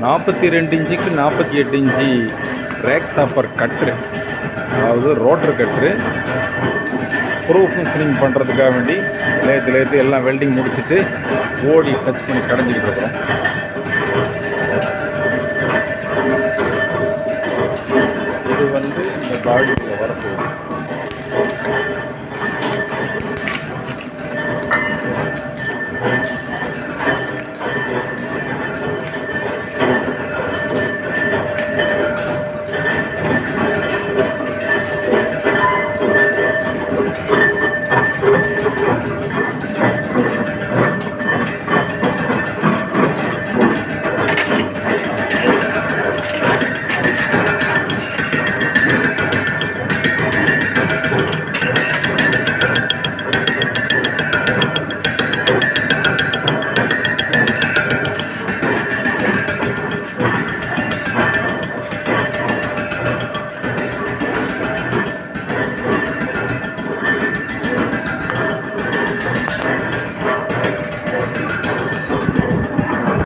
42 இன்ச்சுக்கு 48 inch rack chopper cutter, அதாவது ரோட்ரு cutter. Proof finishing பண்ணுறதுக்காக வேண்டி லேத்து எல்லாம் வெல்டிங் முடிச்சுட்டு ஓடி டச் பண்ணி கடைஞ்சிக்கிட்டு இருக்கிறோம். இது வந்து இந்த பாடியில் வரப்போகுது.